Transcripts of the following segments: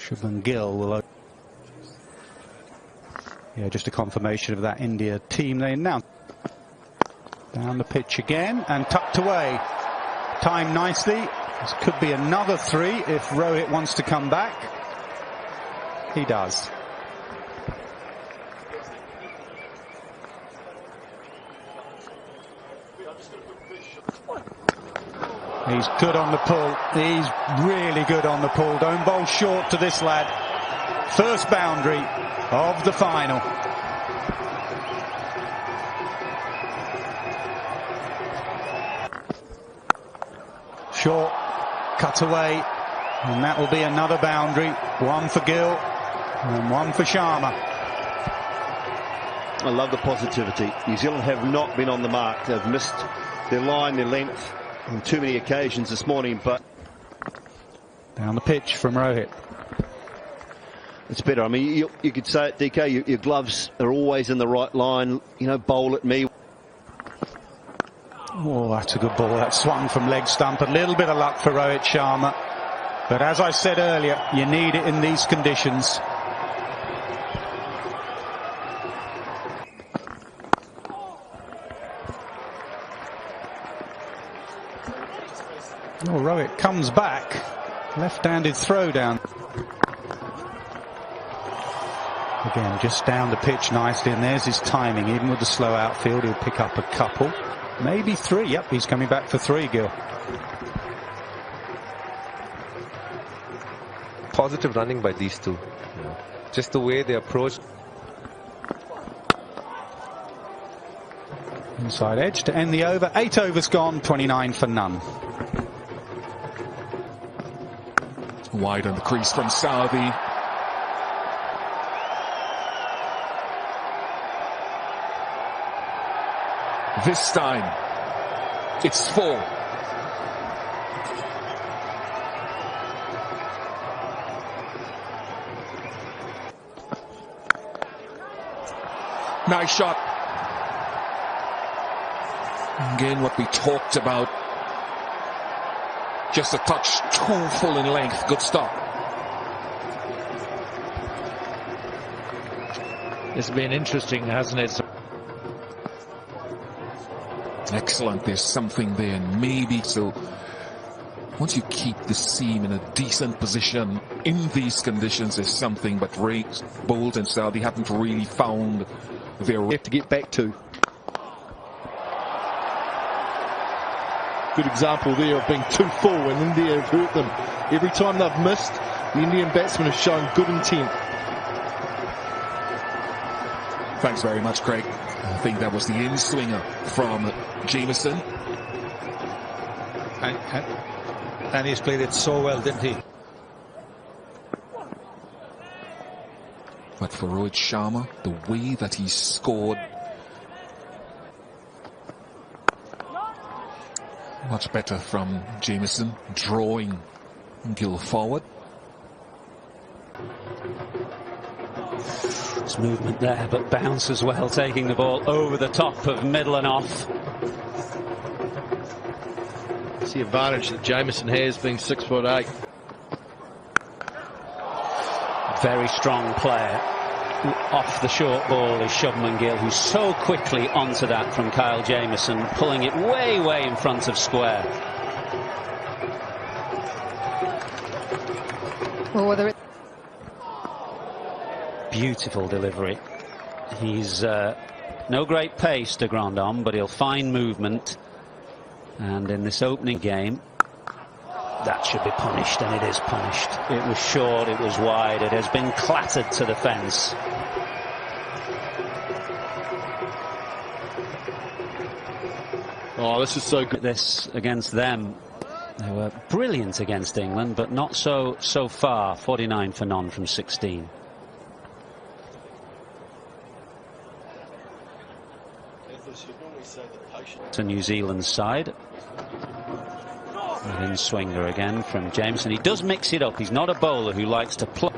Shubman Gill will... Yeah, just a confirmation of that India team they announced. Down the pitch again and tucked away. Timed nicely. This could be another 3 if Rohit wants to come back. He does. He's good on the pull. He's really good on the pull. Don't bowl short to this lad. First boundary of the final. Short, cut away, and that will be another boundary. 1 for Gill and 1 for Sharma. I love the positivity. New Zealand have not been on the mark. They've missed their line, their length on too many occasions this morning, but... Down the pitch from Rohit. It's better. I mean, you could say it, DK, your gloves are always in the right line. You know, bowl at me. Oh, that's a good ball. That swung from leg stump. A little bit of luck for Rohit Sharma. But as I said earlier, you need it in these conditions. Oh, Rohit comes back. Left-handed throw down. Again, just down the pitch nicely, and there's his timing. Even with the slow outfield, he'll pick up a couple. Maybe 3. Yep, he's coming back for 3, Gill. Positive running by these two. Yeah. Just the way they approach. Inside edge to end the over. 8 overs gone, 29 for none. Wide on the crease from Southee. This time, it's 4. Nice shot. Again, what we talked about. Just a touch too full in length. Good stop. It's been interesting, hasn't it? Excellent. There's something there, and maybe so. Once you keep the seam in a decent position in these conditions, there's something. But Ray, Boult, and Southee haven't really found their way to get back to. Good example there of being too full, and India have hurt them. Every time they've missed, the Indian batsmen have shown good intent. Thanks very much, Craig. I think that was the in-swinger from Jamieson. And he's played it so well, didn't he? But for Rohit Sharma, the way that he scored, much better from Jamieson, drawing Gill forward. It's movement there, but bounce as well, taking the ball over the top of middle and off. It's the advantage that Jamieson has, being 6'8". Very strong player. Off the short ball is Shubman Gill, who's so quickly onto that from Kyle Jamieson, pulling it way, way in front of square. Well, whether it... Beautiful delivery. He's no great pace to Grandhomme, but he'll find movement. And in this opening game, that should be punished, and it is punished. It was short, it was wide, it has been clattered to the fence. Oh, this is so good. This against them. They were brilliant against England, but not so far. 49 for none from 16. To New Zealand's side. In swinger again from Jamieson. He does mix it up. He's not a bowler who likes to play.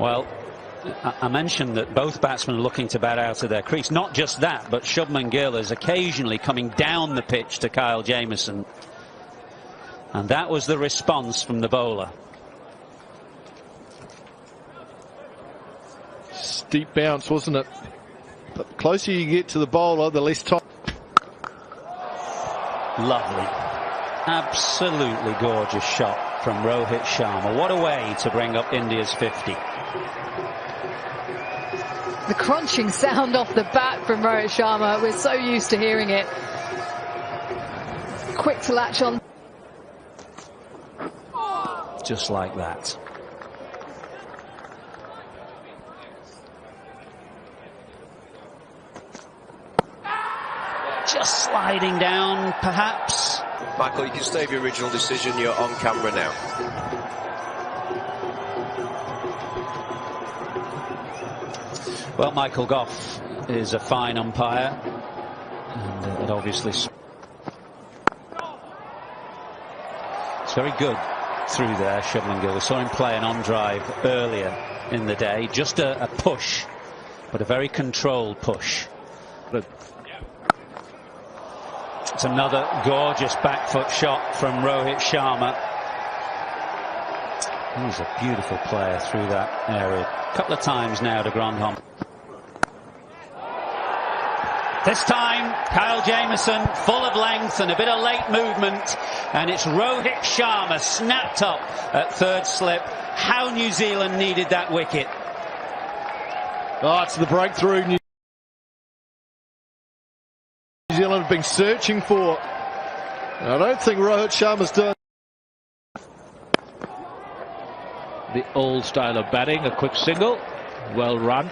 Well, I mentioned that both batsmen are looking to bat out of their crease. Not just that, but Shubman Gill is occasionally coming down the pitch to Kyle Jamieson. And that was the response from the bowler. Steep bounce, wasn't it? But the closer you get to the bowler, the less time. Lovely. Absolutely gorgeous shot from Rohit Sharma. What a way to bring up India's 50. The crunching sound off the bat from Rohit Sharma. We're so used to hearing it. Quick to latch on. Just like that. Just sliding down, perhaps. Michael, you can stay with your original decision. You're on camera now. Well, Michael Gough is a fine umpire, and it obviously it's very good through there, Shubman Gill. We saw him play an on-drive earlier in the day, just a push, but a very controlled push. It's another gorgeous back foot shot from Rohit Sharma. He's a beautiful player through that area. A couple of times now to Grandhomme. This time, Kyle Jamieson, full of length and a bit of late movement. And it's Rohit Sharma snapped up at third slip. How New Zealand needed that wicket. Oh, it's the breakthrough New Zealand have been searching for. I don't think Rohit Sharma's done. The old style of batting, a quick single, well run.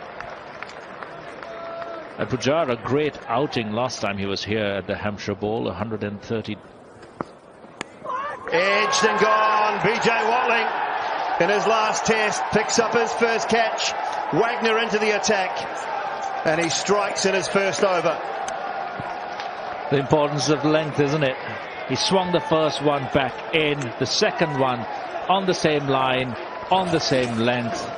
And Pujara, great outing last time he was here at the Hampshire Bowl, 130. Edged and gone. BJ Watling in his last test picks up his first catch. Wagner into the attack, and he strikes in his first over. The importance of length, isn't it? He swung the first one back in, the second one on the same line, on the same length.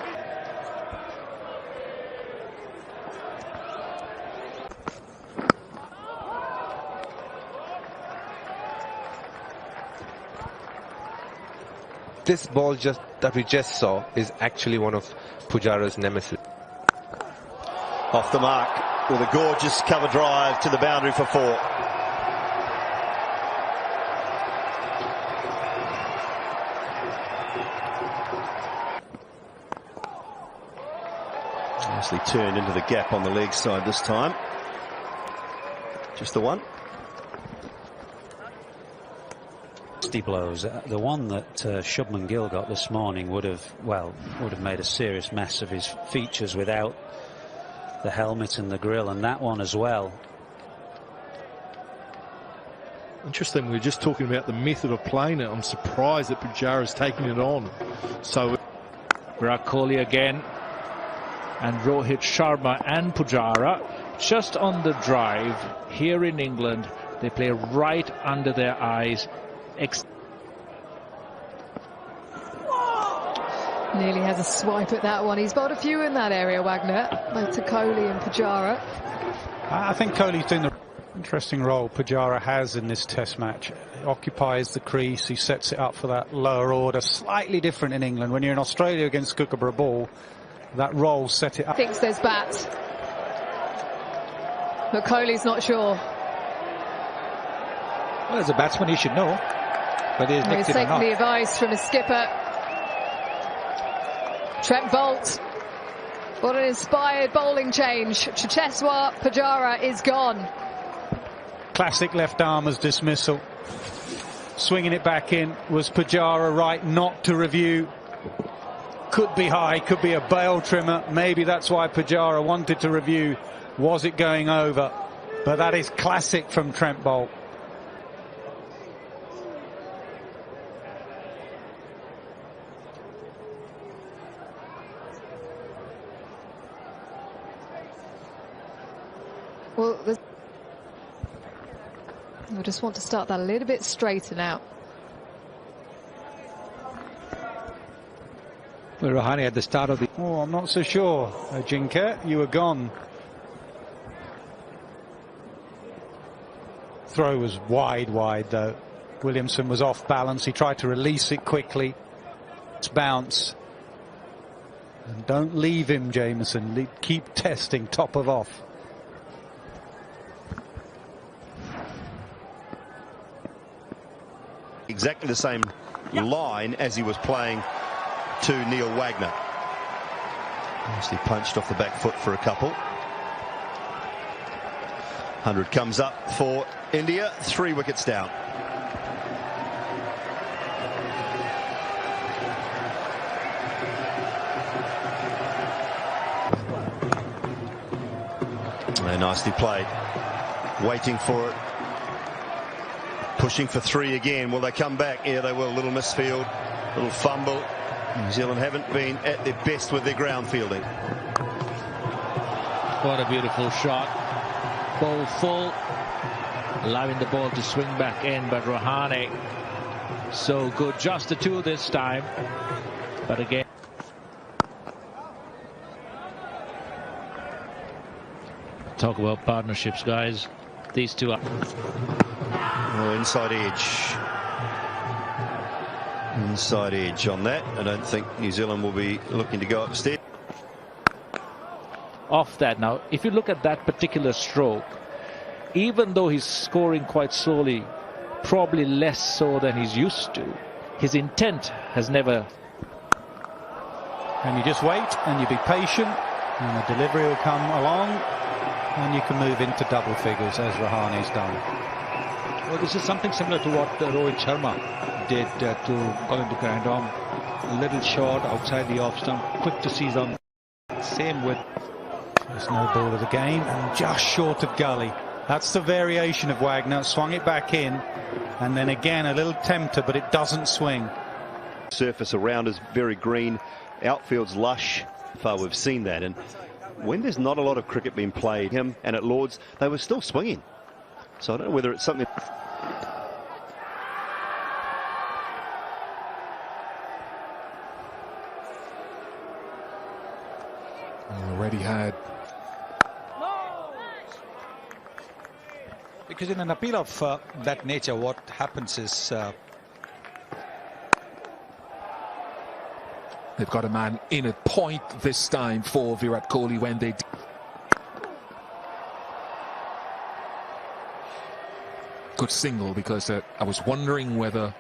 This ball that we just saw is actually one of Pujara's nemesis. Off the mark with a gorgeous cover drive to the boundary for 4. Nicely turned into the gap on the leg side this time. Just the one. Blows. The one that Shubman Gill got this morning would have made a serious mess of his features without the helmet and the grill, and that one as well. Interesting, we were just talking about the method of playing it. I'm surprised that Pujara's taking it on. So Virat Kohli again, and Rohit Sharma and Pujara just on the drive. Here in England, they play right under their eyes. Nearly has a swipe at that one. He's bowled a few in that area, Wagner, both to Kohli and Pujara. I think Kohli's doing the interesting role Pujara has in this test match. He occupies the crease, he sets it up for that lower order. Slightly different in England. When you're in Australia against Kookaburra ball, that role set it up. Thinks there's bat, but Kohli's not sure. Well, as a batsman, he should know. But he's taking the advice from his skipper. Trent Boult. What an inspired bowling change. Cheteshwar Pujara is gone. Classic left armer's dismissal. Swinging it back in. Was Pujara right not to review? Could be high, could be a bail trimmer. Maybe that's why Pujara wanted to review. Was it going over? But that is classic from Trent Boult. Well, I just want to start that a little bit straighter now. Well, Rahane at the start of the... Oh, I'm not so sure. Ajinkya, you were gone. Throw was wide though. Williamson was off balance. He tried to release it quickly. It's bounce. And don't leave him, Jamieson. Keep testing top of off. Exactly the same line as he was playing to Neil Wagner. Nicely punched off the back foot for a couple. 100 comes up for India. 3 wickets down. And nicely played. Waiting for it. Pushing for 3 again. Will they come back? Yeah, they will. Little misfield, little fumble. New Zealand haven't been at their best with their ground fielding. What a beautiful shot. Ball full. Allowing the ball to swing back in, but Rahane so good. Just the 2 this time. But again. Talk about partnerships, guys. These two are. Oh, inside edge. Inside edge on that. I don't think New Zealand will be looking to go upstairs. Off that now, if you look at that particular stroke, even though he's scoring quite slowly, probably less so than he's used to, his intent has never. And you just wait and you be patient, and the delivery will come along, and you can move into double figures as Rahane's done. Well, this is something similar to what Rohit Sharma did to Colin de Grandhomme. A little short outside the off stump, quick to seize on. Same with. There's no ball of the game, and just short of gully. That's the variation of Wagner. Swung it back in, and then again a little tempter, but it doesn't swing. Surface around is very green. Outfield's lush. Far we've seen that, and when there's not a lot of cricket being played, him and at Lords, they were still swinging. So I don't know whether it's something. Already had. Because in an appeal of that nature, what happens is they've got a man in at point this time for Virat Kohli when they. Good single, because I was wondering whether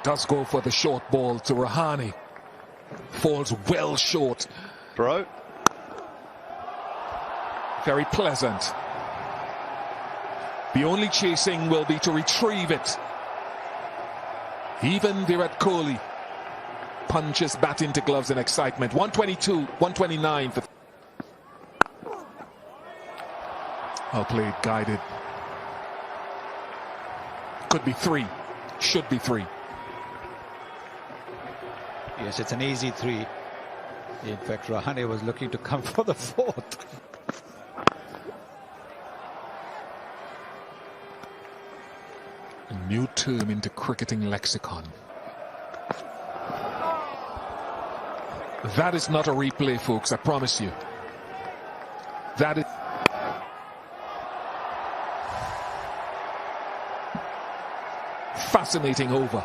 does go for the short ball to Rahane. Falls well short. Bro. Very pleasant. The only chasing will be to retrieve it. Even Virat Kohli punches bat into gloves in excitement. 122, 129 for. Well played, guided. Could be 3. Should be 3. Yes, it's an easy 3. In fact, Rahane was looking to come for the 4th. A new term into cricketing lexicon. That is not a replay, folks, I promise you. That is. Fascinating over.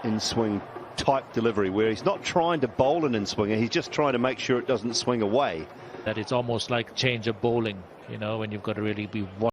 In swing type delivery, where he's not trying to bowl an in swinger, he's just trying to make sure it doesn't swing away. That it's almost like change of bowling, you know, when you've got to really be